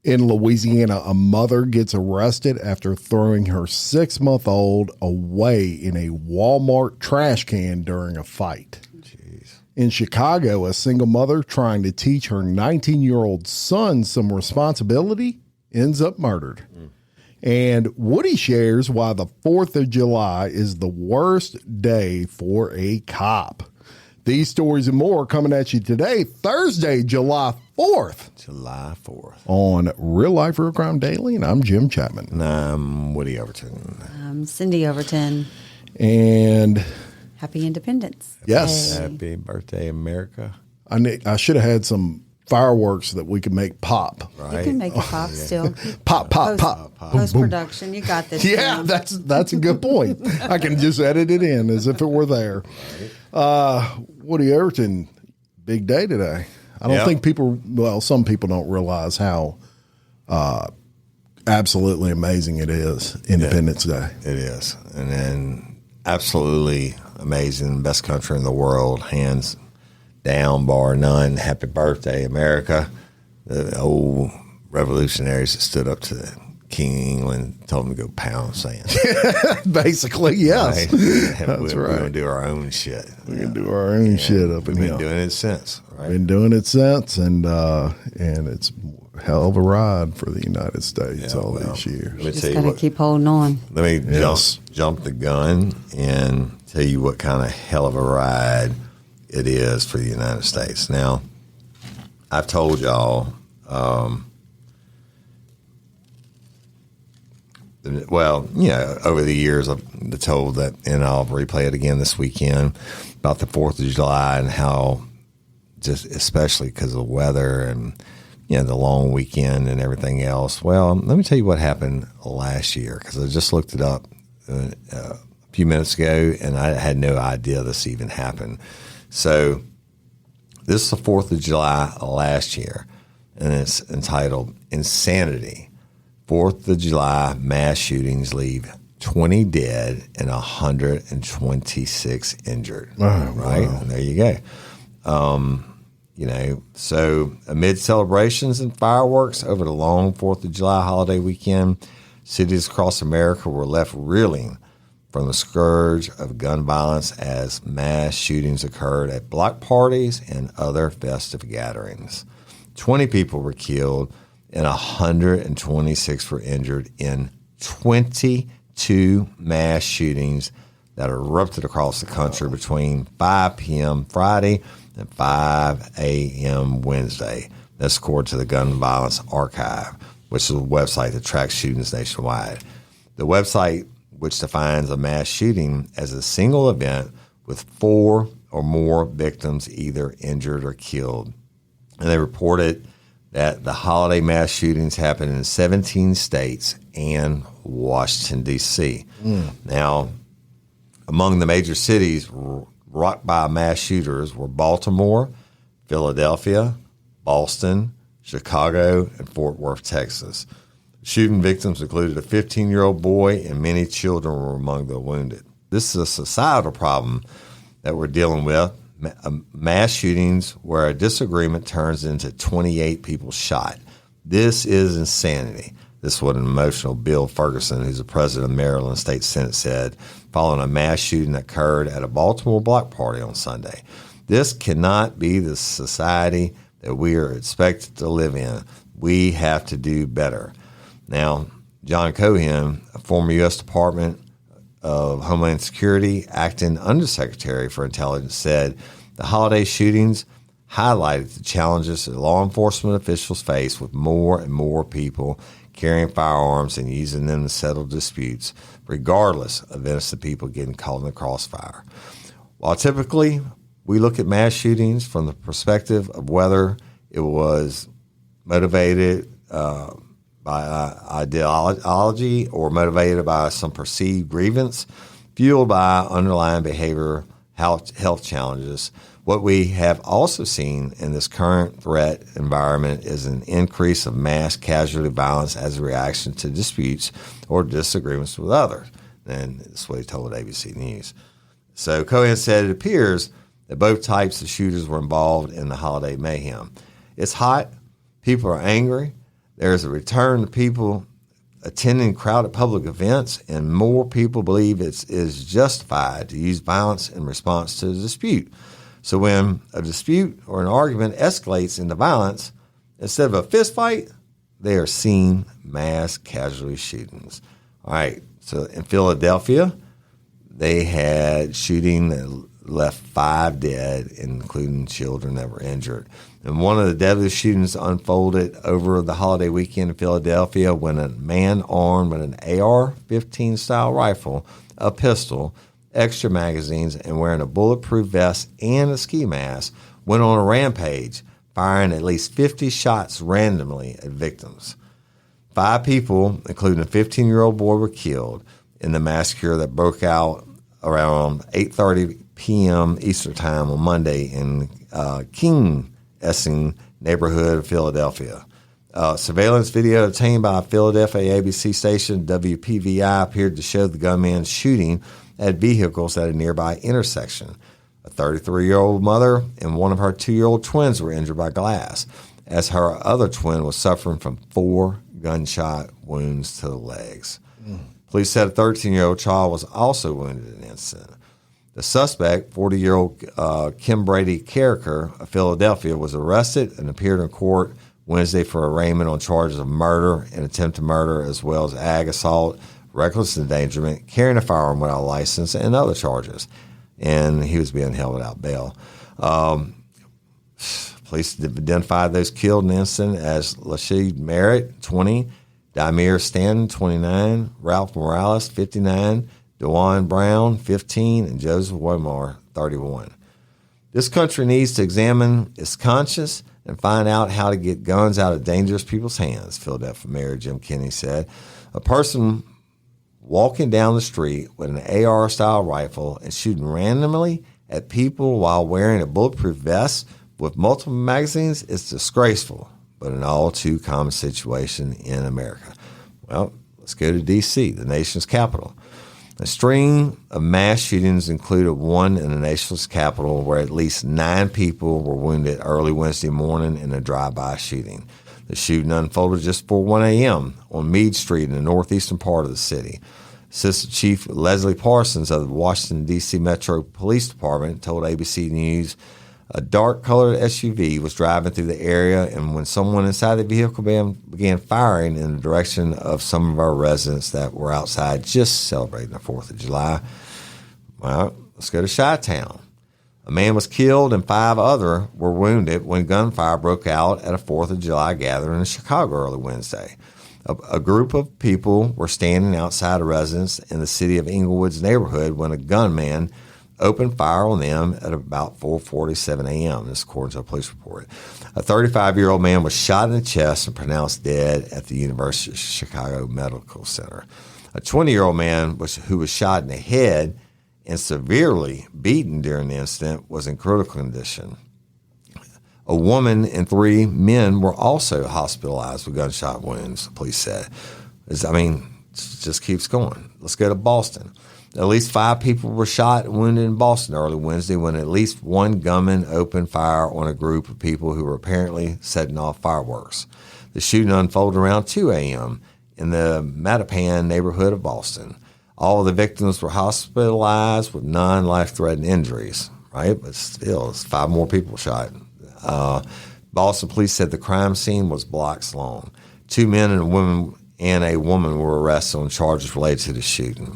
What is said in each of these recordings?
In Louisiana, a mother gets arrested after throwing her 6-month-old away in a Walmart trash can during a fight. Jeez. In Chicago, a single mother trying to teach her 19-year-old son some responsibility ends up murdered. And Woody shares why the 4th of July is the worst day for a cop. These stories and more coming at you today, Thursday, July 4th. July 4th. On Real Life Real Crime Daily, and I'm Jim Chapman. And I'm Woody Overton. I'm Cindy Overton. And Happy Independence. Yes. Happy birthday, America. I should have had some fireworks that we could make pop. Right? You can make it pop still. Pop, pop, pop. Post-production, you got this. Yeah, Jim. that's a good point. I can just edit it in as if it were there. Woody Overton, big day today. I don't think some people don't realize how absolutely amazing it is, Independence Day. It is. And then absolutely amazing, best country in the world, hands down, bar none. Happy birthday, America. The old revolutionaries that stood up to King of England told him to go pound sand. Basically, yes. Right? That's We're right. going to do our own shit. We can do our own shit up in We've here. been doing it since, right? Been doing it since, and it's a hell of a ride for the United States these years. Let me Just tell you gotta what. keep holding on. Let me jump the gun and tell you what kind of hell of a ride it is for the United States. Now, I've told y'all, over the years I've been told that, and I'll replay it again this weekend, about the 4th of July and how, just especially because of the weather and the long weekend and everything else. Well, let me tell you what happened last year, because I just looked it up a few minutes ago, and I had no idea this even happened. So this is the 4th of July last year, and it's entitled Insanity. 4th of July mass shootings leave 20 dead and 126 injured. Wow, right? wow. And there you go. So amid celebrations and fireworks over the long 4th of July holiday weekend, cities across America were left reeling from the scourge of gun violence as mass shootings occurred at block parties and other festive gatherings. 20 people were killed and 126 were injured in 22 mass shootings that erupted across the country between 5 p.m. Friday and 5 a.m. Wednesday. That's according to the Gun Violence Archive, which is a website that tracks shootings nationwide. The website, which defines a mass shooting as a single event with 4 or more victims either injured or killed. And they reported that the holiday mass shootings happened in 17 states and Washington, D.C. Now, among the major cities rocked by mass shooters were Baltimore, Philadelphia, Boston, Chicago, and Fort Worth, Texas. Shooting victims included a 15-year-old boy, and many children were among the wounded. This is a societal problem that we're dealing with. Mass shootings where a disagreement turns into 28 people shot. This is insanity. This is what an emotional Bill Ferguson, who's the president of the Maryland State Senate, said following a mass shooting that occurred at a Baltimore block party on Sunday. This cannot be the society that we are expected to live in. We have to do better. Now, John Cohen, a former U.S. Department of Homeland Security acting Undersecretary for Intelligence, said the holiday shootings highlighted the challenges that law enforcement officials face with more and more people carrying firearms and using them to settle disputes, regardless of innocent people getting caught in the crossfire. While typically we look at mass shootings from the perspective of whether it was motivated by ideology or motivated by some perceived grievance, fueled by underlying behavior health challenges. What we have also seen in this current threat environment is an increase of mass casualty violence as a reaction to disputes or disagreements with others. And that's what he told ABC News. So Cohen said it appears that both types of shooters were involved in the holiday mayhem. It's hot. People are angry. There's a return to people attending crowded public events, and more people believe it is justified to use violence in response to a dispute. So when a dispute or an argument escalates into violence, instead of a fist fight, they are seeing mass casualty shootings. All right, so in Philadelphia, they had shooting that left 5 dead, including children that were injured. And one of the deadliest shootings unfolded over the holiday weekend in Philadelphia when a man armed with an AR-15 style rifle, a pistol, extra magazines, and wearing a bulletproof vest and a ski mask went on a rampage, firing at least 50 shots randomly at victims. 5 people, including a 15-year-old boy, were killed in the massacre that broke out around 8:30 p.m. Eastern Time on Monday in King Essing neighborhood of Philadelphia. Surveillance video obtained by Philadelphia ABC station WPVI appeared to show the gunman shooting at vehicles at a nearby intersection. A 33-year-old mother and one of her 2-year-old twins were injured by glass, as her other twin was suffering from 4 gunshot wounds to the legs. Police said a 13-year-old child was also wounded in the incident. The suspect, 40-year-old Kim Brady Carricker of Philadelphia, was arrested and appeared in court Wednesday for arraignment on charges of murder and attempted murder, as well as ag assault, reckless endangerment, carrying a firearm without a license, and other charges. And he was being held without bail. Police identified those killed in the incident as Lashid Merritt, 20, Daimir Stanton, 29, Ralph Morales, 59, DeJuan Brown, 15, and Joseph Womar, 31. This country needs to examine its conscience and find out how to get guns out of dangerous people's hands, Philadelphia Mayor Jim Kenney said. A person walking down the street with an AR-style rifle and shooting randomly at people while wearing a bulletproof vest with multiple magazines is disgraceful, but an all too common situation in America. Well, let's go to D.C., the nation's capital. A string of mass shootings included one in the nation's capital where at least 9 people were wounded early Wednesday morning in a drive-by shooting. The shooting unfolded just before 1 a.m. on Meade Street in the northeastern part of the city. Assistant Chief Leslie Parsons of the Washington, D.C. Metro Police Department told ABC News a dark-colored SUV was driving through the area, and when someone inside the vehicle began firing in the direction of some of our residents that were outside just celebrating the 4th of July. Well, let's go to Chi-Town. A man was killed and 5 others were wounded when gunfire broke out at a 4th of July gathering in Chicago early Wednesday. A group of people were standing outside a residence in the city of Inglewood's neighborhood when a gunman opened fire on them at about 4:47 a.m., this according to a police report. A 35-year-old man was shot in the chest and pronounced dead at the University of Chicago Medical Center. A 20-year-old man who was shot in the head and severely beaten during the incident was in critical condition. A woman and 3 men were also hospitalized with gunshot wounds, the police said. It just keeps going. Let's go to Boston. At least 5 people were shot and wounded in Boston early Wednesday when at least one gunman opened fire on a group of people who were apparently setting off fireworks. The shooting unfolded around 2 a.m. in the Mattapan neighborhood of Boston. All of the victims were hospitalized with non-life-threatening injuries, right? But still, it's 5 more people shot. Boston police said the crime scene was blocks long. 2 men and a woman were arrested on charges related to the shooting.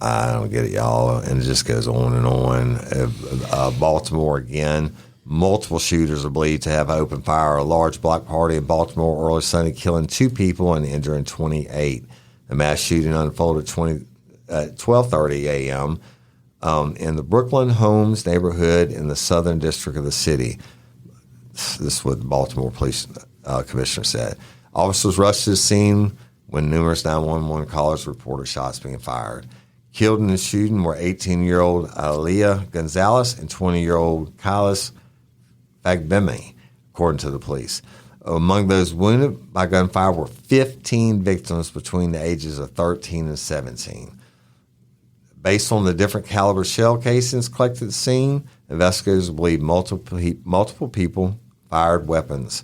I don't get it, y'all, and it just goes on and on. Baltimore again, multiple shooters are believed to have opened fire at a large block party in Baltimore early Sunday, killing 2 people and injuring 28. The mass shooting unfolded at 12:30 a.m. In the Brooklyn Homes neighborhood in the southern district of the city. This is what the Baltimore police commissioner said. Officers rushed to the scene when numerous 911 callers reported shots being fired. Killed in the shooting were 18-year-old Aaliyah Gonzalez and 20-year-old Kailas Fagbemi, according to the police. Among those wounded by gunfire were 15 victims between the ages of 13 and 17. Based on the different caliber shell casings collected at the scene, investigators believe multiple people fired weapons.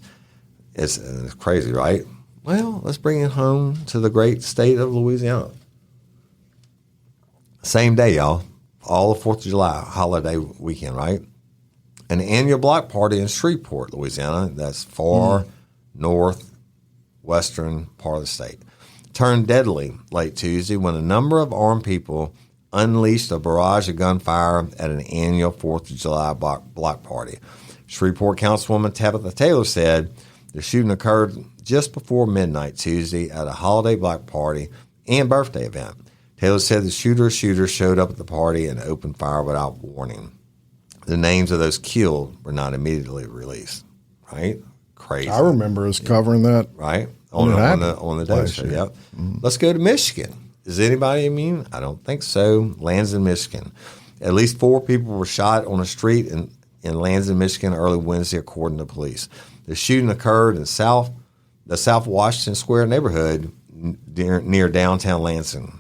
It's crazy, right? Well, let's bring it home to the great state of Louisiana. Same day, y'all. All the 4th of July holiday weekend, right? An annual block party in Shreveport, Louisiana, that's far northwestern part of the state, turned deadly late Tuesday when a number of armed people unleashed a barrage of gunfire at an annual 4th of July block party. Shreveport Councilwoman Tabitha Taylor said the shooting occurred just before midnight Tuesday at a holiday block party and birthday event. Taylor said the shooter showed up at the party and opened fire without warning. The names of those killed were not immediately released. Right? Crazy. I remember us covering that. Right? On the Day Show. Yep. Let's go to Michigan. Is anybody immune? I don't think so. Lansing, Michigan. At least 4 people were shot on a street in Lansing, Michigan early Wednesday, according to police. The shooting occurred in the South Washington Square neighborhood near downtown Lansing.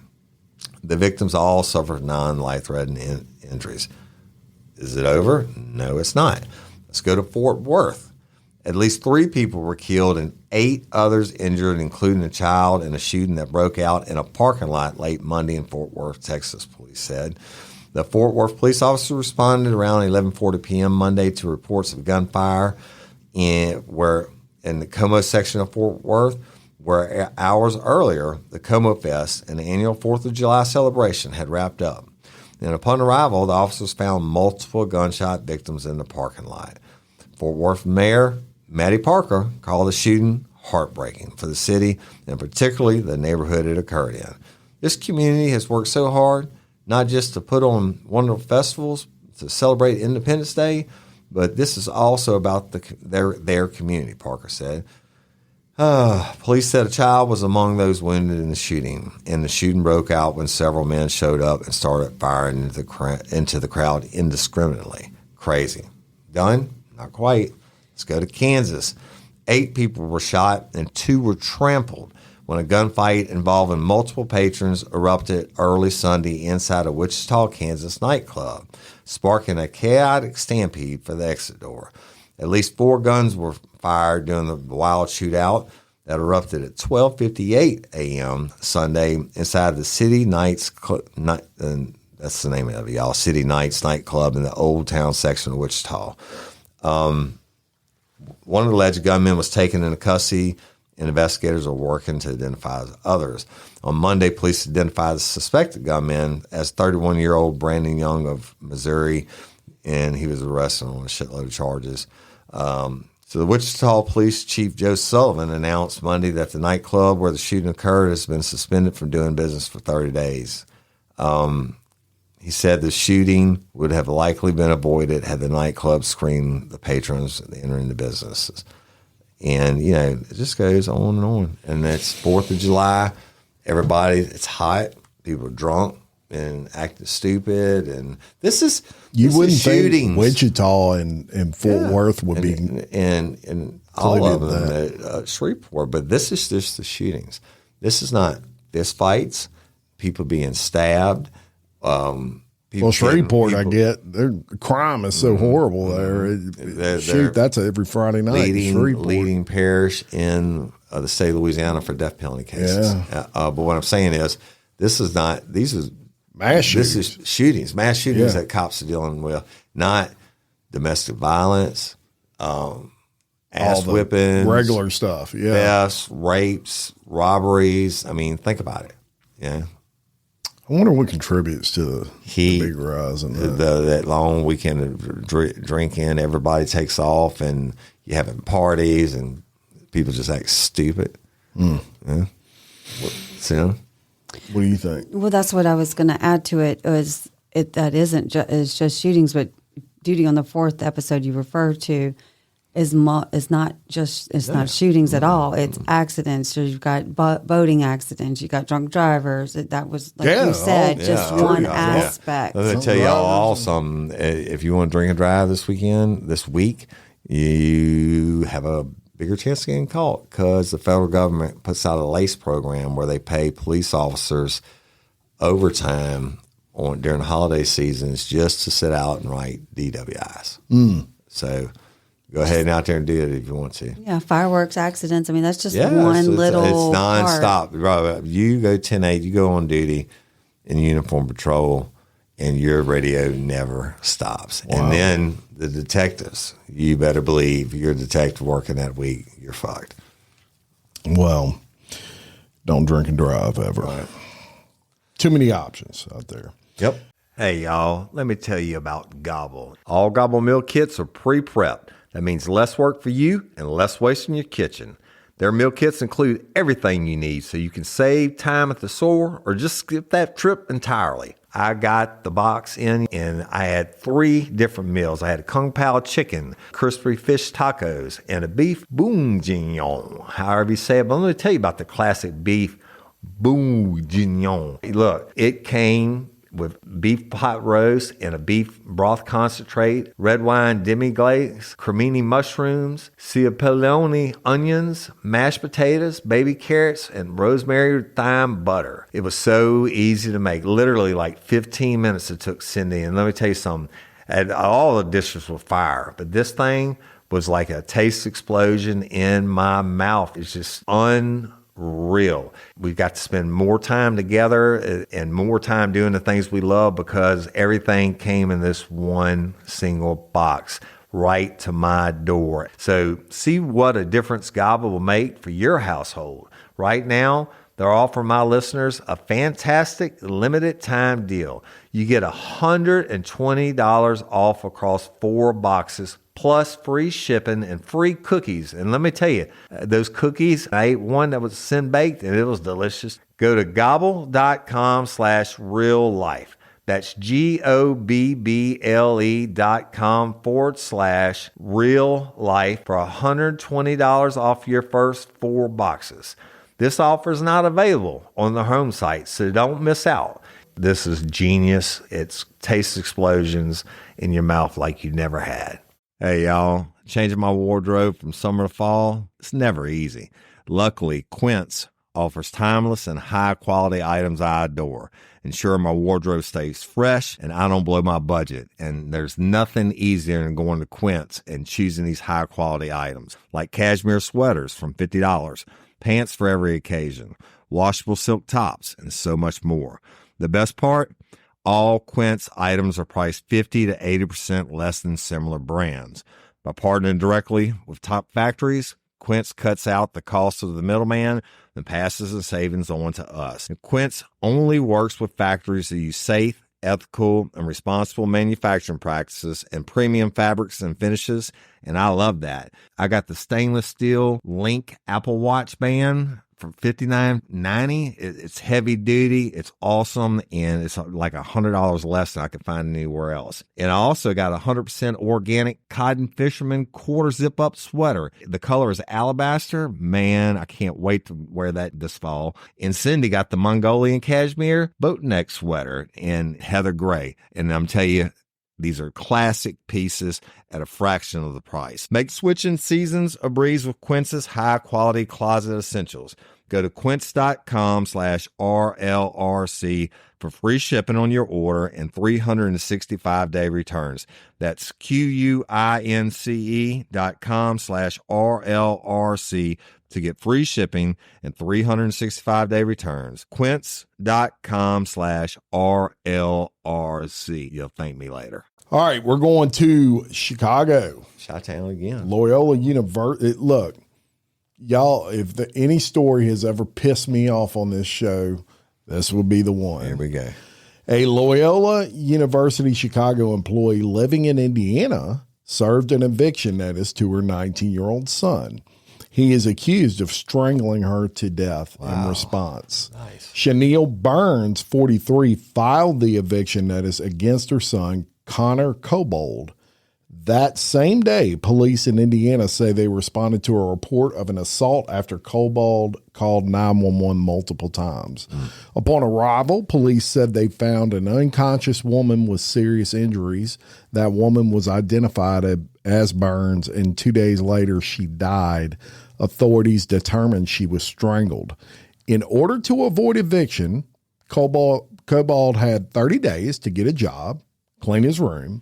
The victims all suffered non-life-threatening injuries. Is it over? No, it's not. Let's go to Fort Worth. At least 3 people were killed and 8 others injured, including a child, in a shooting that broke out in a parking lot late Monday in Fort Worth, Texas, police said. The Fort Worth police officer responded around 11:40 p.m. Monday to reports of gunfire in the Como section of Fort Worth, where hours earlier, the Como Fest, an annual 4th of July celebration, had wrapped up. And upon arrival, the officers found multiple gunshot victims in the parking lot. Fort Worth Mayor Matty Parker called the shooting heartbreaking for the city and particularly the neighborhood it occurred in. This community has worked so hard, not just to put on wonderful festivals to celebrate Independence Day, but this is also about their community, Parker said. Police said a child was among those wounded in the shooting, and the shooting broke out when several men showed up and started firing into the crowd indiscriminately. Crazy. Done? Not quite. Let's go to Kansas. 8 people were shot and 2 were trampled when a gunfight involving multiple patrons erupted early Sunday inside a Wichita, Kansas nightclub, sparking a chaotic stampede for the exit door. At least 4 guns were fired during the wild shootout that erupted at 12:58 a.m. Sunday inside the City Nights, that's the name of it, y'all, City Nights nightclub in the Old Town section of Wichita. One of the alleged gunmen was taken into custody, and investigators are working to identify others. On Monday, police identified the suspected gunman as 31-year-old Brandon Young of Missouri, and he was arrested on a shitload of charges. So the Wichita Police Chief Joe Sullivan announced Monday that the nightclub where the shooting occurred has been suspended from doing business for 30 days. He said the shooting would have likely been avoided had the nightclub screened the patrons entering the businesses. And, it just goes on and on. And it's 4th of July. Everybody, it's hot. People are drunk and acting stupid. And this is shootings. Think Wichita and Fort Worth would be. And all of them at Shreveport. But this is just the shootings. This is not fist fights, people being stabbed. Shreveport, I get their crime is so horrible there. That's every Friday night. Leading parish in the state of Louisiana for death penalty cases. Yeah. But what I'm saying is, this is not. These are mass shootings. This is shootings, mass shootings that cops are dealing with, not domestic violence, ass whippings, regular stuff. Yeah, thefts, rapes, robberies. I mean, think about it. Yeah. I wonder what contributes to the big rise in that long weekend of drinking. Everybody takes off, and you're having parties, and people just act stupid. Yeah. What do you think? Well, that's what I was going to add to it. That isn't it's just shootings, but duty on the 4th episode you referred to is not shootings at all. It's accidents. So you've got boating accidents. You got drunk drivers. That was like you said, just one aspect. Let me tell you all something. If you want to drink and drive this week, you have a bigger chance of getting caught because the federal government puts out a LACE program where they pay police officers overtime during the holiday seasons just to sit out and write DWIs. So Go ahead and out there and do it if you want to. Yeah, fireworks, accidents. I mean, that's just Yeah, one little it's nonstop. part. Right, you go 10-8, you go on duty in uniform patrol, and your radio never stops. Wow. And then the detectives, you better believe you're a detective working that week, you're fucked. Well, don't drink and drive ever. Right. Too many options out there. Yep. Hey, y'all, let me tell you about Gobble. All Gobble meal kits are pre-prepped. That means less work for you and less waste in your kitchen. Their meal kits include everything you need so you can save time at the store or just skip that trip entirely. I got the box in and I had 3 different meals. I had a Kung Pao chicken, crispy fish tacos, and a beef bourguignon, however you say it. But let me tell you about the classic beef bourguignon. Look, it came with beef pot roast and a beef broth concentrate, red wine demi-glaze, cremini mushrooms, cipollone onions, mashed potatoes, baby carrots, and rosemary thyme butter. It was so easy to make. Literally like 15 minutes it took Cindy. And let me tell you something. And all the dishes were fire, but this thing was like a taste explosion in my mouth. It's just unreal. We got to spend more time together and more time doing the things we love because everything came in this one single box right to my door. So see what a difference Gobble will make for your household. Right now, they're offering my listeners a fantastic limited time deal. You get $120 off across 4 boxes plus free shipping and free cookies. And let me tell you, those cookies, I ate one that was sin baked and it was delicious. Go to gobble.com/real life. That's GOBBLE.com/real life for $120 off your first 4 boxes. This offer is not available on the home site, so don't miss out. This is genius. It's taste explosions in your mouth like you never had. Hey, y'all, changing my wardrobe from summer to fall, it's never easy. Luckily, Quince offers timeless and high-quality items I adore. Ensure my wardrobe stays fresh and I don't blow my budget. And there's nothing easier than going to Quince and choosing these high-quality items, like cashmere sweaters from $50, pants for every occasion, washable silk tops, and so much more. The best part? All Quince items are priced 50 to 80% less than similar brands. By partnering directly with top factories, Quince cuts out the cost of the middleman and passes the savings on to us. And Quince only works with factories that use safe, ethical, and responsible manufacturing practices and premium fabrics and finishes, and I love that. I got the stainless steel Link Apple Watch band for $59.90. It's heavy duty, it's awesome, and it's like $100 less than I could find anywhere else. And I also got a 100% organic cotton fisherman quarter zip up sweater. The color is alabaster. Man, I can't wait to wear that this fall. And Cindy got the Mongolian cashmere boat neck sweater in heather gray. And I'm telling you, these are classic pieces at a fraction of the price. Make switching seasons a breeze with Quince's high-quality closet essentials. Go to quince.com/RLRC for free shipping on your order and 365-day returns. That's QUINCE.com/RLRC to get free shipping and 365-day returns. Quince.com/RLRC. You'll thank me later. All right, we're going to Chicago. Chi-town again. Loyola University. Look, y'all, if any story has ever pissed me off on this show, this would be the one. Here we go. A Loyola University Chicago employee living in Indiana served an eviction notice to her 19-year-old son. He is accused of strangling her to death in response. Nice. Chanel Burns, 43, filed the eviction notice against her son, Connor Cobold. That same day, police in Indiana say they responded to a report of an assault after Cobold called 911 multiple times. Upon arrival, police said they found an unconscious woman with serious injuries. That woman was identified as Burns, and 2 days later, she died. Authorities determined she was strangled. In order to avoid eviction, Cobold had 30 days to get a job, clean his room,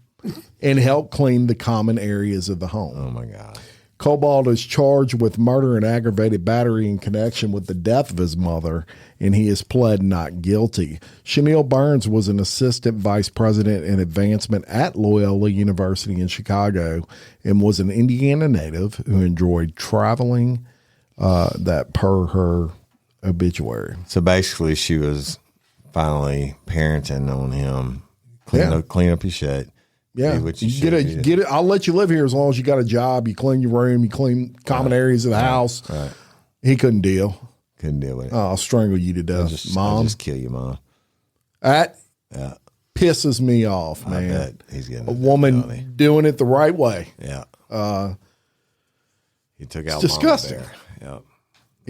and help clean the common areas of the home. Oh, my God. Cobalt is charged with murder and aggravated battery in connection with the death of his mother, and he has pled not guilty. Chanel Burns was an assistant vice president in advancement at Loyola University in Chicago and was an Indiana native who enjoyed traveling, that per her obituary. So basically, she was finally parenting on him. Clean up your shit. Yeah, get it. I'll let you live here as long as you got a job. You clean your room. You clean common areas of the house. Right. He couldn't deal. Couldn't deal with it. I'll strangle you to death, Mom. I'll just kill you, Mom. That pisses me off, man. I bet he's getting a woman doing it the right way. Yeah. He took out disgusting. Mama there. Yeah.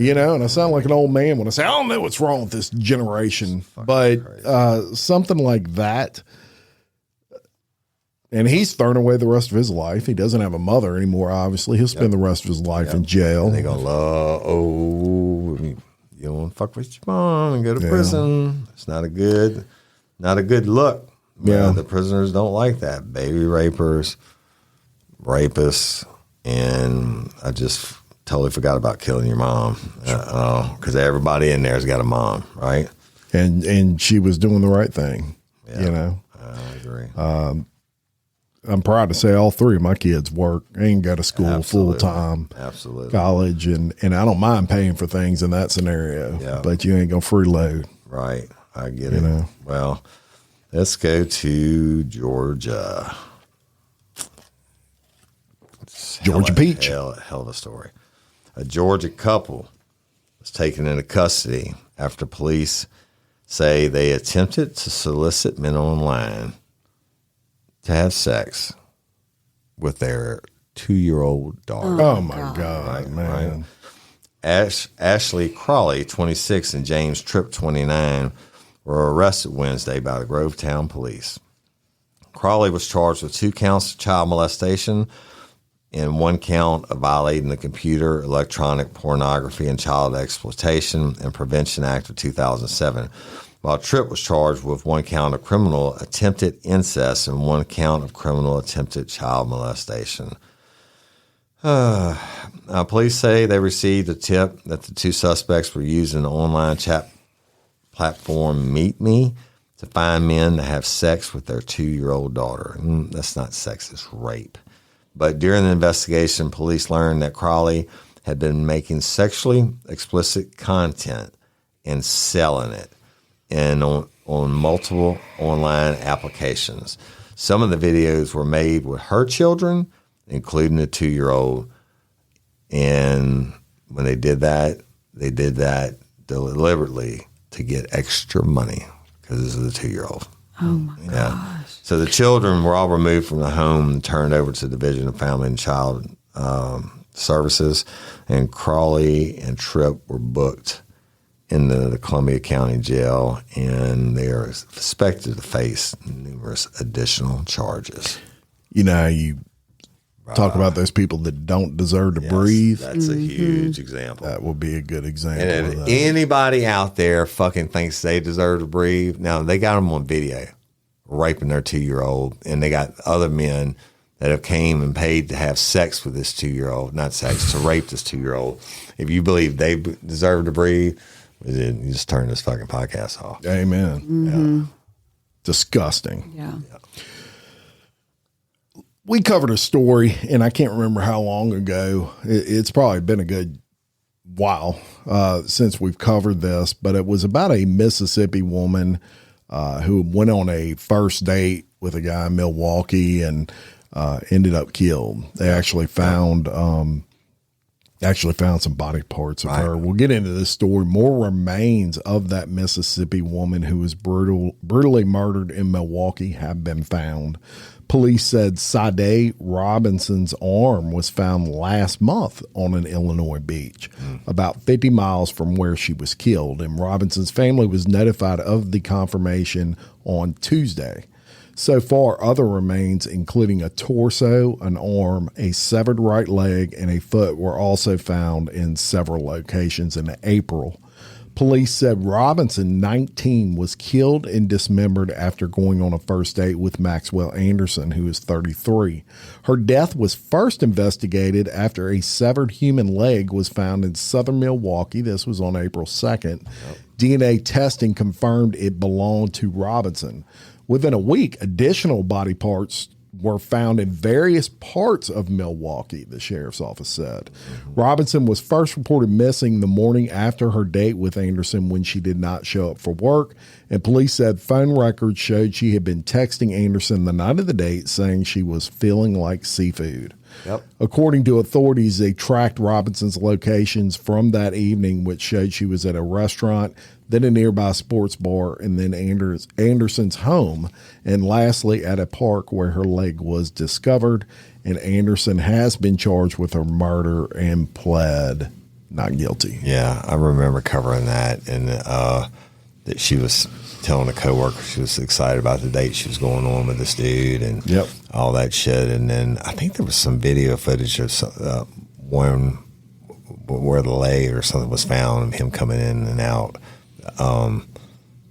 You know, and I sound like an old man when I say, I don't know what's wrong with this generation, but something like that. And he's thrown away the rest of his life. He doesn't have a mother anymore, obviously. He'll spend the rest of his life in jail. And they're going to you don't want to fuck with your mom and go to prison. It's not a good look. Yeah. The prisoners don't like that. Baby rapists. And I just totally forgot about killing your mom. Because everybody in there's got a mom, right? And she was doing the right thing, you know. I agree. I'm proud to say all three of my kids work. They ain't go to school full time, college, and I don't mind paying for things in that scenario. Yeah. But you ain't gonna freeload. Right, I get it. Know? Well, let's go to Georgia. Georgia Peach. Hell of a story. A Georgia couple was taken into custody after police say they attempted to solicit men online to have sex with their 2-year-old daughter. Oh my God, man. Right? Ashley Crawley, 26, and James Tripp, 29, were arrested Wednesday by the Grovetown police. Crawley was charged with 2 counts of child molestation and 1 count of violating the Computer, Electronic Pornography, and Child Exploitation and Prevention Act of 2007. While Tripp was charged with 1 count of criminal attempted incest and 1 count of criminal attempted child molestation. Police say they received a tip that the 2 suspects were using the online chat platform Meet Me to find men to have sex with their 2-year-old daughter. That's not sex, it's rape. But during the investigation, police learned that Crawley had been making sexually explicit content and selling it and on multiple online applications. Some of the videos were made with her children, including the 2-year-old. And when they did that deliberately to get extra money because this is the 2-year-old. Oh, my gosh. So the children were all removed from the home and turned over to the Division of Family and Child Services. And Crawley and Tripp were booked in the Columbia County Jail, and they are expected to face numerous additional charges. You know, you talk about those people that don't deserve to breathe. That's a huge example. That would be a good example. And if anybody out there fucking thinks they deserve to breathe, now they got them on video raping their 2-year-old, and they got other men that have came and paid to have sex with this 2-year-old, not sex, to rape this 2-year-old. If you believe they deserve to breathe, you just turn this fucking podcast off. Amen. Mm-hmm. Yeah. Disgusting. Yeah. We covered a story, and I can't remember how long ago. It's probably been a good while since we've covered this, but it was about a Mississippi woman who went on a first date with a guy in Milwaukee and ended up killed. They actually found some body parts of her. We'll get into this story. More remains of that Mississippi woman who was brutally murdered in Milwaukee have been found. Police said Sade Robinson's arm was found last month on an Illinois beach, about 50 miles from where she was killed, and Robinson's family was notified of the confirmation on Tuesday. So far, other remains, including a torso, an arm, a severed right leg, and a foot, were also found in several locations in April. Police said Robinson, 19, was killed and dismembered after going on a first date with Maxwell Anderson, who is 33. Her death was first investigated after a severed human leg was found in southern Milwaukee. This was on April 2nd. Yep. DNA testing confirmed it belonged to Robinson. Within a week, additional body parts were found in various parts of Milwaukee, the sheriff's office said. Robinson was first reported missing the morning after her date with Anderson when she did not show up for work, and police said phone records showed she had been texting Anderson the night of the date saying she was feeling like seafood. Yep. According to authorities, they tracked Robinson's locations from that evening, which showed she was at a restaurant, then a nearby sports bar, and then Anderson's home, and lastly at a park where her leg was discovered. And Anderson has been charged with her murder and pled not guilty. Yeah, I remember covering that, and that she was telling a coworker she was excited about the date she was going on with this dude and all that shit. And then I think there was some video footage of one where the leg or something was found, him coming in and out.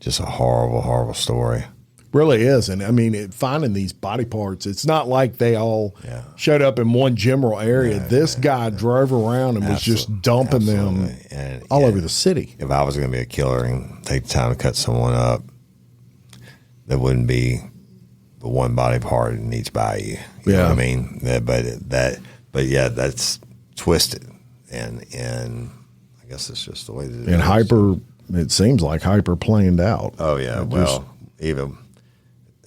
Just a horrible, horrible story. Really is. And I mean, finding these body parts, it's not like they all showed up in one general area. This guy drove around and was just dumping them all over the city. If I was going to be a killer and take the time to cut someone up, there wouldn't be the one body part in each bayou. You know what I mean? But yeah, that's twisted. And I guess it's just the way that it is. It seems like hyper planned out. Oh, yeah. Even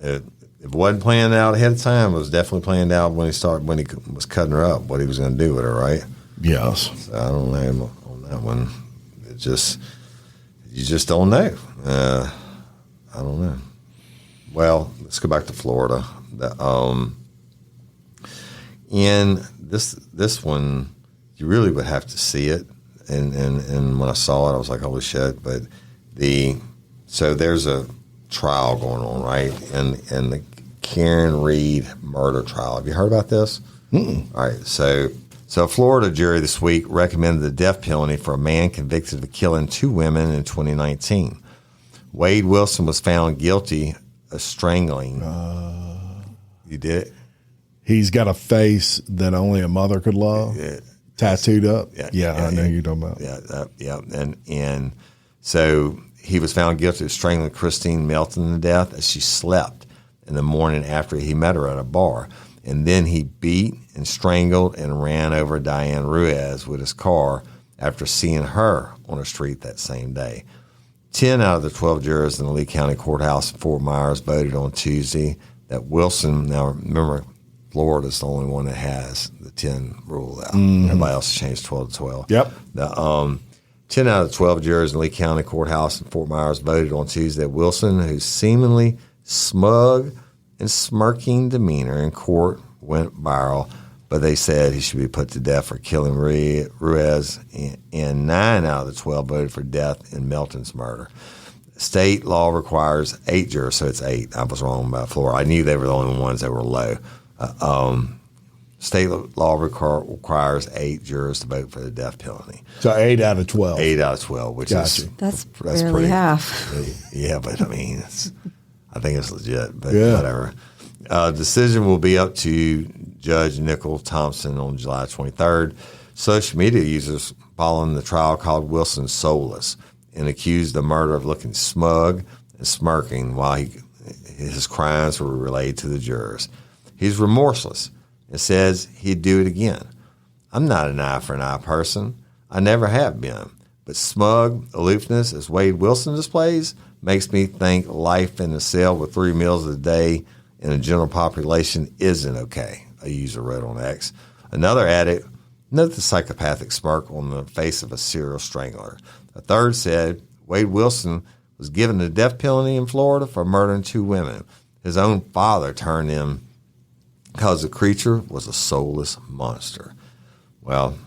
if it wasn't planned out ahead of time, it was definitely planned out when he was cutting her up, what he was going to do with her, right? Yes. So I don't know on that one. You just don't know. I don't know. Well, let's go back to Florida. In this one, you really would have to see it. And when I saw it, I was like, holy shit. But so there's a trial going on, right? And the Karen Reed murder trial. Have you heard about this? Mm-mm. All right. So a Florida jury this week recommended the death penalty for a man convicted of killing 2 women in 2019. Wade Wilson was found guilty of strangling. You did it? He's got a face that only a mother could love. Tattooed up? Yeah, I know you're talking about. Yeah. And so he was found guilty of strangling Christine Melton to death as she slept in the morning after he met her at a bar. And then he beat and strangled and ran over Diane Ruiz with his car after seeing her on a street that same day. 10 out of the 12 jurors in the Lee County Courthouse in Fort Myers voted on Tuesday that Wilson, now remember, Florida's the only one that has the 10 rule out. Everybody else changed 12 to 12. Yep. 10 out of the 12 jurors in the Lee County Courthouse in Fort Myers voted on Tuesday that Wilson, whose seemingly smug and smirking demeanor in court went viral, but they said he should be put to death for killing Ruiz, and 9 out of the 12 voted for death in Melton's murder. State law requires 8 jurors, so it's 8. I was wrong about Florida. I knew they were the only ones that were low. State law requires 8 jurors to vote for the death penalty. So 8 out of 12. 8 out of 12, which is that's barely half. Yeah, but I mean, I think it's legit. But whatever. Decision will be up to Judge Nicole Thompson on July 23rd. Social media users following the trial called Wilson soulless and accused the murder of looking smug and smirking while his crimes were relayed to the jurors. He's remorseless and says he'd do it again. I'm not an eye for an eye person. I never have been. But smug aloofness, as Wade Wilson displays, makes me think life in a cell with 3 meals a day in a general population isn't okay, a user wrote on X. Another added, note the psychopathic smirk on the face of a serial strangler. A third said Wade Wilson was given the death penalty in Florida for murdering 2 women. His own father turned him because the creature was a soulless monster. Well,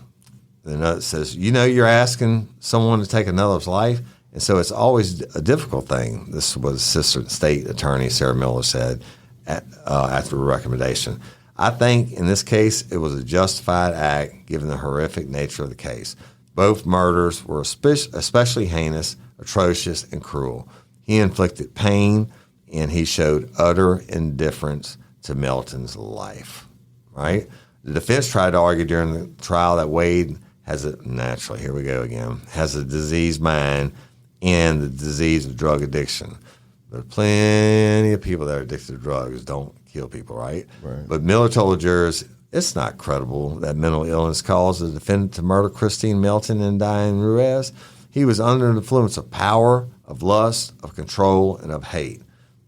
the note says, you're asking someone to take another's life, and so it's always a difficult thing. This is what Assistant State Attorney Sarah Miller said after the recommendation. I think in this case it was a justified act given the horrific nature of the case. Both murders were especially heinous, atrocious, and cruel. He inflicted pain, and he showed utter indifference to Milton's life, right? The defense tried to argue during the trial that Wade has a diseased mind and the disease of drug addiction. There are plenty of people that are addicted to drugs. Don't kill people, right? But Miller told jurors, it's not credible that mental illness caused the defendant to murder Christine Melton and Diane Ruiz. He was under the influence of power, of lust, of control, and of hate.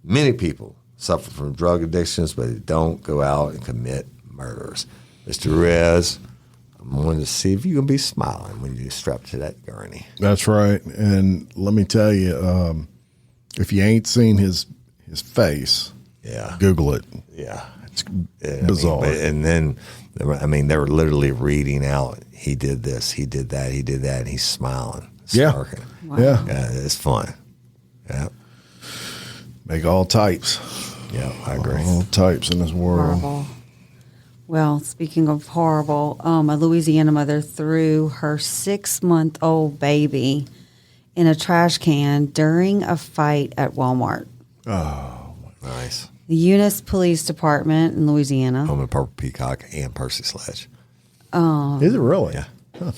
Many people suffer from drug addictions, but they don't go out and commit murders. Mr. Ruiz, I wanted to see if you can be smiling when you strap to that gurney. That's right. And let me tell you, if you ain't seen his face, Google it. Yeah. It's bizarre. And then, they were literally reading out, he did this, he did that, and he's smiling, smirking. Wow. Yeah. It's fun. Yeah. Make all types. Yeah, I agree. All types in this world. Horrible. Well, speaking of horrible, a Louisiana mother threw her 6-month-old baby in a trash can during a fight at Walmart. Oh, nice. The Eunice Police Department in Louisiana. Home of Purple Peacock and Percy Sledge. is it really? Yeah. Huh.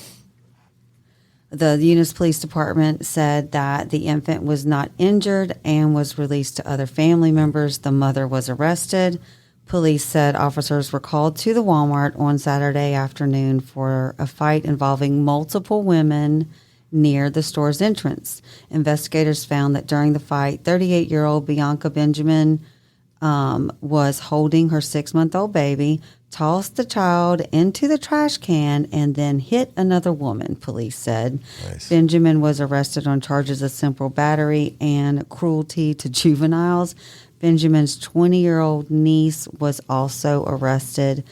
The Eunice Police Department said that the infant was not injured and was released to other family members. The mother was arrested. Police said officers were called to the Walmart on Saturday afternoon for a fight involving multiple women near the store's entrance. Investigators found that during the fight, 38-year-old Bianca Benjamin was holding her 6-month-old baby, tossed the child into the trash can, and then hit another woman, police said. Nice. Benjamin was arrested on charges of simple battery and cruelty to juveniles. Benjamin's 20-year-old niece was also arrested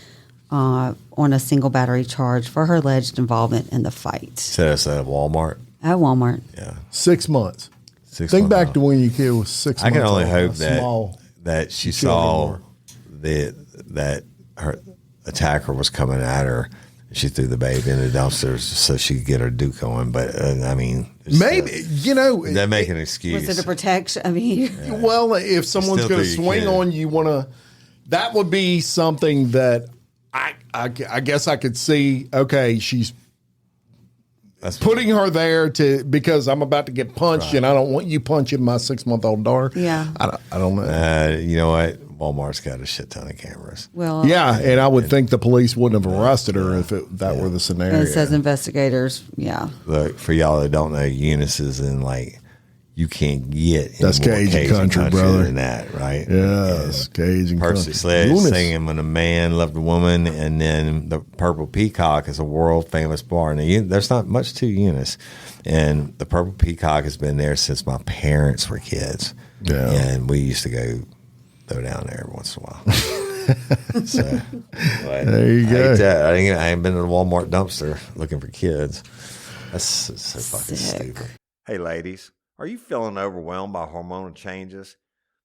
on a single battery charge for her alleged involvement in the fight. Said us at Walmart. At Walmart. Yeah. 6 months. 6 Think months back old. to when your kid was 6 I months can only old. hope Small that she children saw that her attacker was coming at her. She threw the baby in the dumpsters so she could get her Duke on. But it's, maybe they make an excuse. Was it a protection? I mean, well, if someone's Still going to through your swing kid. on you, that would be something that I guess I could see. Okay, she's That's putting her there because I'm about to get punched, and I don't want you punching my 6-month-old daughter. Yeah. I don't know. You know what? Walmart's got a shit ton of cameras. well, Yeah, and I would think the police wouldn't have arrested her if that were the scenario. and it says investigators, Look, for y'all that don't know, Eunice is in you can't get any That's more Cajun country, brother. than that, right? Yes, Cajun Percy country. Sledge Eunice. singing When a Man Loved a Woman, and then the Purple Peacock is a world famous bar. And there's not much to Eunice, and the Purple Peacock has been there since my parents were kids. Yeah. And we used to go throw down there every once in a while. So There you go. I hate that. I ain't been to the Walmart dumpster looking for kids. That's so fucking Sick. stupid. Hey, ladies, are you feeling overwhelmed by hormonal changes?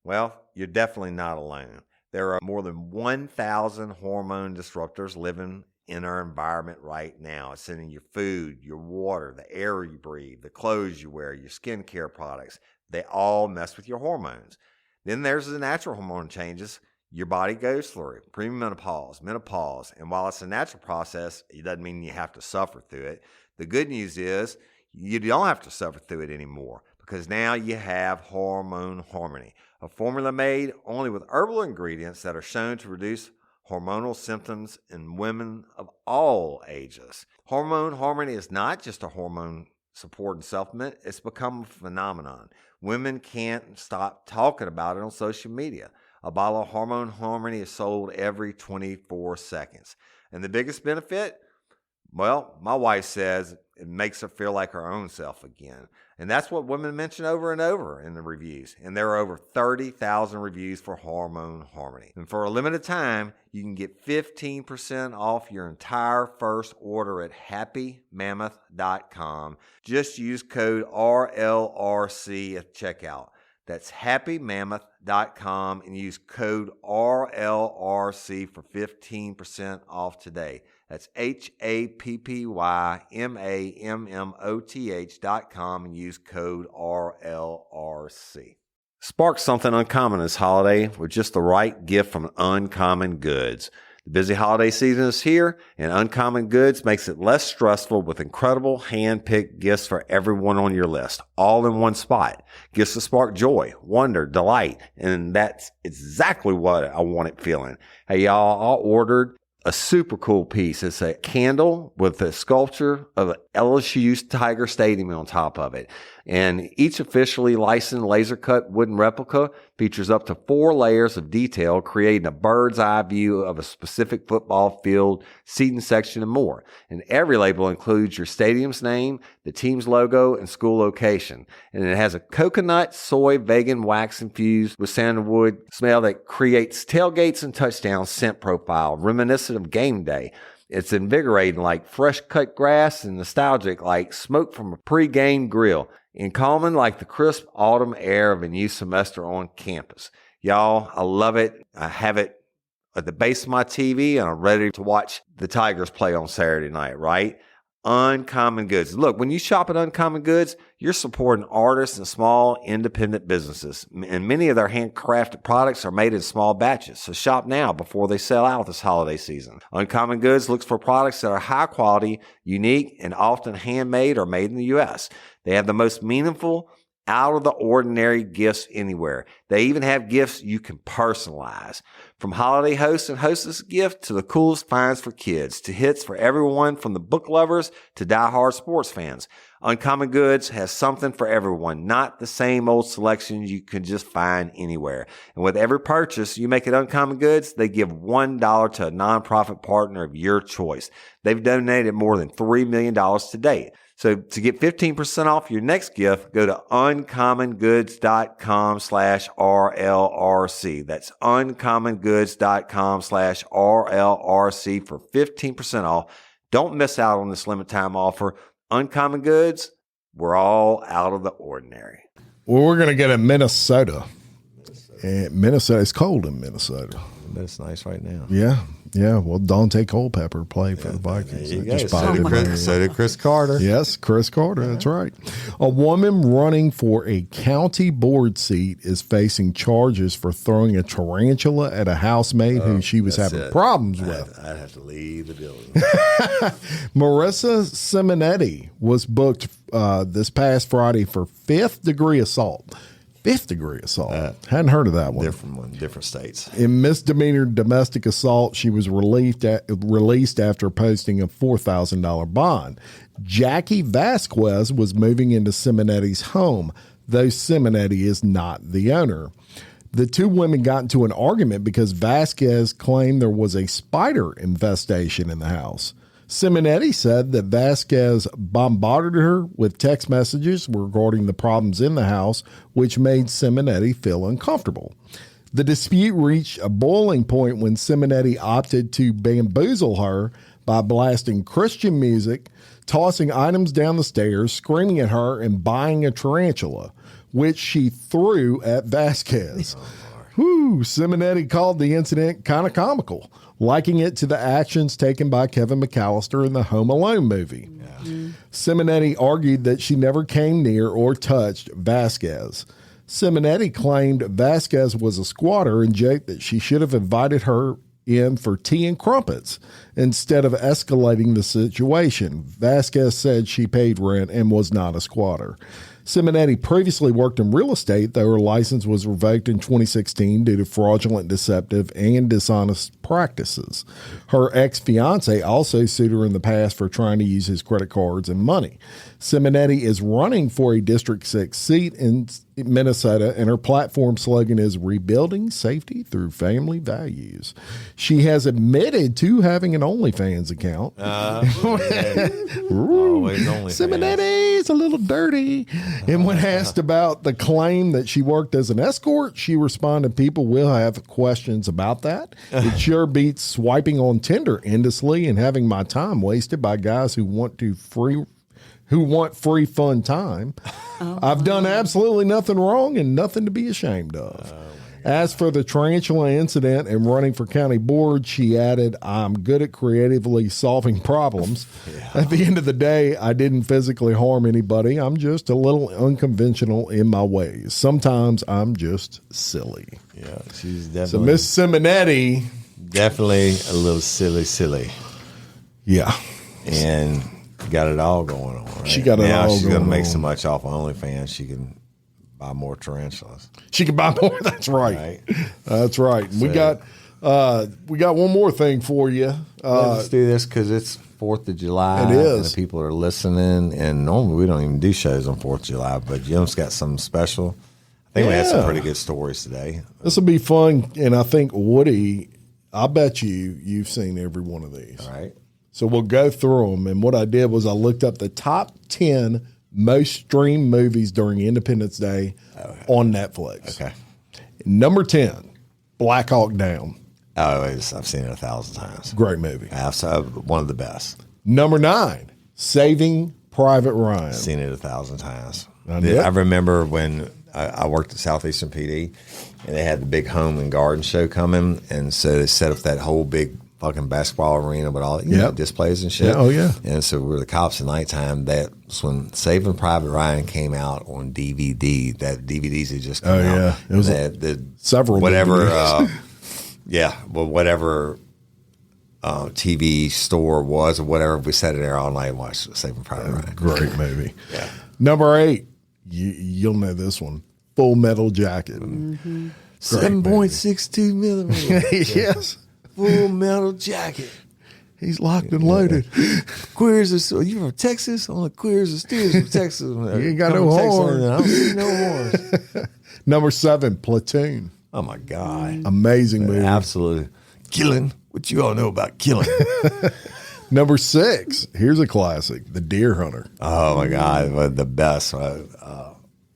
Well, you're definitely not alone. There are more than 1,000 hormone disruptors living in our environment right now. It's in your food, your water, the air you breathe, the clothes you wear, your skincare products. They all mess with your hormones. Then there's the natural hormone changes your body goes through, premenopause, menopause. And while it's a natural process, it doesn't mean you have to suffer through it. The good news is you don't have to suffer through it anymore, because now you have Hormone Harmony, a formula made only with herbal ingredients that are shown to reduce hormonal symptoms in women of all ages. Hormone Harmony is not just a hormone support and supplement. It's become a phenomenon. Women can't stop talking about it on social media. A bottle of Hormone Harmony is sold every 24 seconds. And the biggest benefit? Well, my wife says it makes her feel like her own self again. And that's what women mention over and over in the reviews. And there are over 30,000 reviews for Hormone Harmony. And for a limited time, you can get 15% off your entire first order at happymammoth.com. Just use code RLRC at checkout. That's happymammoth.com and use code RLRC for 15% off today. That's HAPPYMAMMOTH.com and use code RLRC. Spark something uncommon this holiday with just the right gift from Uncommon Goods. The busy holiday season is here, and Uncommon Goods makes it less stressful with incredible hand-picked gifts for everyone on your list, all in one spot. Gifts to spark joy, wonder, delight, and that's exactly what I wanted feeling. Hey, y'all, I ordered a super cool piece. It's a candle with a sculpture of LSU's Tiger Stadium on top of it. And each officially licensed laser cut wooden replica features up to 4 layers of detail, creating a bird's eye view of a specific football field, seating section, and more. And every label includes your stadium's name, the team's logo, and school location. And it has a coconut, soy, vegan wax infused with sandalwood smell that creates tailgates and touchdown scent profile, reminiscent of game day. It's invigorating like fresh cut grass and nostalgic like smoke from a pre-game grill, and calming like the crisp autumn air of a new semester on campus. Y'all, I love it. I have it at the base of my TV, and I'm ready to watch the Tigers play on Saturday night, right? Uncommon Goods. Look, when you shop at Uncommon Goods, you're supporting artists and small independent businesses. And many of their handcrafted products are made in small batches. So shop now before they sell out this holiday season. Uncommon Goods looks for products that are high quality, unique, and often handmade or made in the U.S. They have the most meaningful, out of the ordinary gifts anywhere. They even have gifts you can personalize. From holiday hosts and hostess gift to the coolest finds for kids to hits for everyone from the book lovers to diehard sports fans. Uncommon Goods has something for everyone, not the same old selections you can just find anywhere. And with every purchase you make at Uncommon Goods, they give $1 to a nonprofit partner of your choice. They've donated more than $3 million to date. So to get 15% off your next gift, go to uncommongoods.com/RLRC. That's uncommongoods.com/RLRC for 15% off. Don't miss out on this limited time offer. Uncommon Goods, we're all out of the ordinary. Well, we're going to get a Minnesota. And Minnesota, it's cold in Minnesota. But it's nice right now. Yeah. Yeah, well, Dante Culpepper played for the Vikings. There you go. So did Chris Carter. Yes, Chris Carter. That's right. A woman running for a county board seat is facing charges for throwing a tarantula at a housemate who she was having problems with. I'd have to leave the building. Marissa Simonetti was booked this past Friday for 5th degree assault. 5th degree assault. Hadn't heard of that one. Different states. In misdemeanor domestic assault, she was released after posting a $4,000 bond. Jackie Vasquez was moving into Simonetti's home, though Simonetti is not the owner. The two women got into an argument because Vasquez claimed there was a spider infestation in the house. Simonetti said that Vasquez bombarded her with text messages regarding the problems in the house, which made Simonetti feel uncomfortable. The dispute reached a boiling point when Simonetti opted to bamboozle her by blasting Christian music, tossing items down the stairs, screaming at her, and buying a tarantula, which she threw at Vasquez. Simonetti called the incident kind of comical, liking it to the actions taken by Kevin McAllister in the Home Alone movie. Simonetti argued that she never came near or touched Vasquez. Simonetti claimed Vasquez was a squatter and joked that she should have invited her in for tea and crumpets instead of escalating the situation. Vasquez said she paid rent and was not a squatter. Simonetti previously worked in real estate, though her license was revoked in 2016 due to fraudulent, deceptive, and dishonest practices. Her ex-fiance also sued her in the past for trying to use his credit cards and money. Simonetti is running for a District 6 seat in Minnesota, and her platform slogan is Rebuilding Safety Through Family Values. She has admitted to having an OnlyFans account. Always OnlyFans. Simonetti's a little dirty. And when asked about the claim that she worked as an escort, she responded, "People will have questions about that. It sure beats swiping on Tinder endlessly and having my time wasted by guys who want free fun time. I've done absolutely nothing wrong and nothing to be ashamed of." As for the tarantula incident and running for county board, she added, I'm good at creatively solving problems. At the end of the day, I didn't physically harm anybody. I'm just a little unconventional in my ways. Sometimes I'm just silly. Yeah, she's definitely. So Miss Simonetti. Definitely a little silly. Yeah. And got it all going on. Right? She got it now all she's going gonna make on. so much off of OnlyFans, she can buy more tarantulas. She can buy more. That's right. That's right. We got one more thing for you. Let's do this because it's 4th of July. It is. And the people are listening. And normally we don't even do shows on 4th of July, but Jim's got something special. I think we had some pretty good stories today. This will be fun. And I think, Woody, I bet you've seen every one of these. All right. So we'll go through them. And what I did was I looked up the top 10 most streamed movies during Independence Day on Netflix. Okay. Number 10, Black Hawk Down. Oh, I've seen it 1,000 times. Great movie. One of the best. Number 9, Saving Private Ryan. Seen it 1,000 times. did. I remember when I worked at Southeastern PD, and they had the big home and garden show coming, and so they set up that whole big fucking basketball arena with all displays and shit. Yeah, oh, yeah. And so we were the cops at nighttime. That's when Saving Private Ryan came out on DVD. That DVDs had just come out. Yeah, it was several whatever. DVDs. Whatever TV store was or whatever. We sat in there all night and watched Saving Private Ryan. Great movie. Yeah. Number 8, you'll know this one, Full Metal Jacket. Mm-hmm. 7.62 millimeters. Yes. Full Metal Jacket. He's locked and loaded. Queers are, you from Texas? Only queers are steers from Texas. You ain't got no horns. I don't see no horns. Number 7, Platoon. Oh, my God. Amazing movie. Absolutely. Killing. What you all know about killing? Number 6, here's a classic, The Deer Hunter. Oh, my God. The best.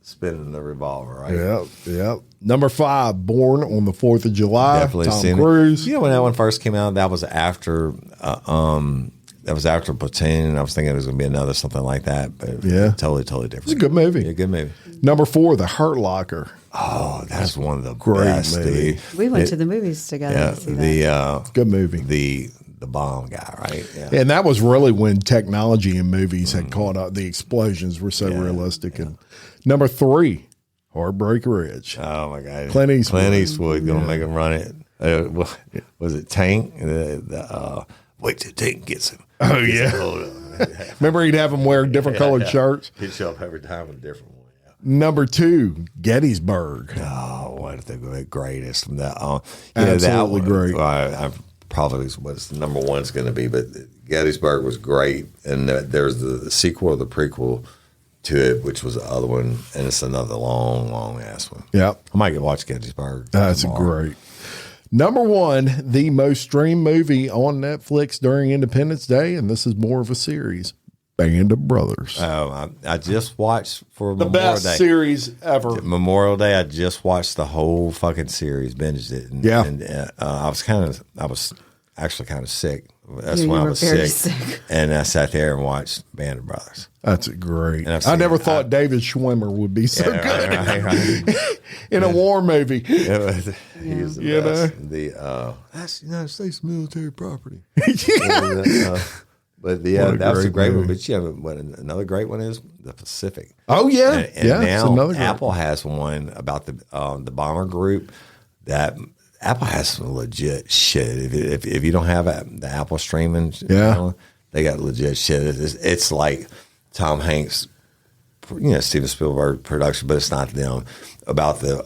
Spinning the revolver, right? Yep. Number 5, Born on the 4th of July. Definitely Tom seen Cruise. it. You know, when that one first came out, that was after Platoon, and I was thinking it was going to be another something like that, but totally different. It's a good movie. Yeah, good movie. Number 4, The Hurt Locker. Oh, that's one of the Great best, movie. dude. We went to the movies together. Yeah, to see that. Good movie. The bomb guy, right? Yeah. And that was really when technology in movies had caught up. The explosions were so realistic. And number 3, Heartbreak Ridge. Oh my God, Clint Eastwood gonna make him run it. Was it Tank? Wait till Tank gets him. Oh yeah. Remember he'd have him wear different colored shirts. He'd show up every time with a different one. Yeah. Number 2, Gettysburg. Oh, what if the greatest? Absolutely great. I probably was the number one's going to be, but Gettysburg was great, and there's the sequel or the prequel to it, which was the other one, and it's another long ass one. Yep. I might go watch Gettysburg. That's tomorrow. great. Number 1, the most streamed movie on Netflix during Independence Day, and this is more of a series, Band of Brothers. I just watched for The Memorial best Day. series ever. Memorial Day, I just watched the whole fucking series, binged it. And, I was actually kind of sick. That's when I was sick. And I sat there and watched Band of Brothers. That's great. I never thought David Schwimmer would be so good right. in a war movie. He was the best. That's United States military property. But that was a great one. But another great one is the Pacific. Oh yeah, and now Apple has one about the bomber group. That Apple has some legit shit. If you don't have the Apple streaming, they got legit shit. It's like Tom Hanks, Steven Spielberg production, but it's not them. About the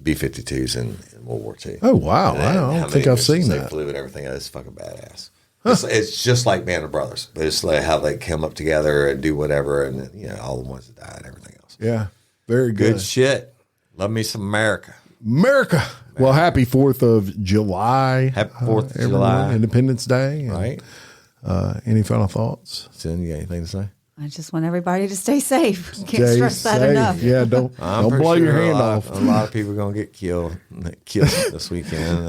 B-52s in World War II. Oh wow, I don't think I've seen that. They flew and everything. It's fucking badass. It's just like Band of Brothers, but it's like how they come up together and do whatever, and all the ones that died and everything else. Yeah, very good. Good shit. Love me some America. America. Well, happy 4th of July. Happy 4th of July. Independence Day. Right. Any final thoughts? Sin, you got anything to say? I just want everybody to stay safe. Can't stress that enough. Yeah, don't blow your hand off. A lot of people are going to get killed this weekend.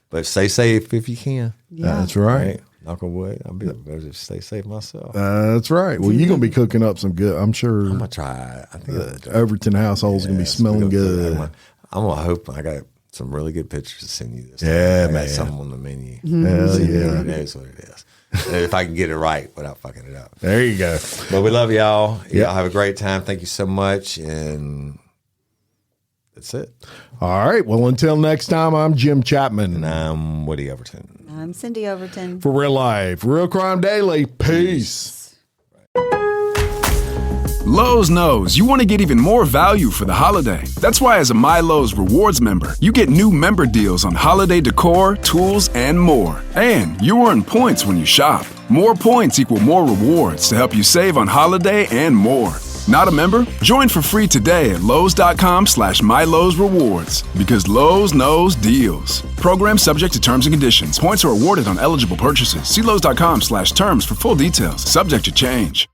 But stay safe if you can. Yeah. That's right. Knock on wood. I'll be able to stay safe myself. That's right. Well, you're going to be cooking up some good, I'm sure. I'm going to try. I think the Overton household's going to be smelling good. I'm gonna hope I got some really good pictures to send you this time. Yeah, I got man. something on the menu. Hell yeah. It is what it is. And if I can get it right without fucking it up. There you go. But we love y'all. Yeah. Y'all have a great time. Thank you so much. And that's it. All right. Well, until next time, I'm Jim Chapman. And I'm Woody Overton. I'm Cindy Overton. For Real Life, Real Crime Daily. Peace. Lowe's knows you want to get even more value for the holiday. That's why as a MyLowe's Rewards member, you get new member deals on holiday decor, tools, and more. And you earn points when you shop. More points equal more rewards to help you save on holiday and more. Not a member? Join for free today at Lowe's.com/MyLowe's Rewards. Because Lowe's knows deals. Program subject to terms and conditions. Points are awarded on eligible purchases. See Lowe's.com/terms for full details. Subject to change.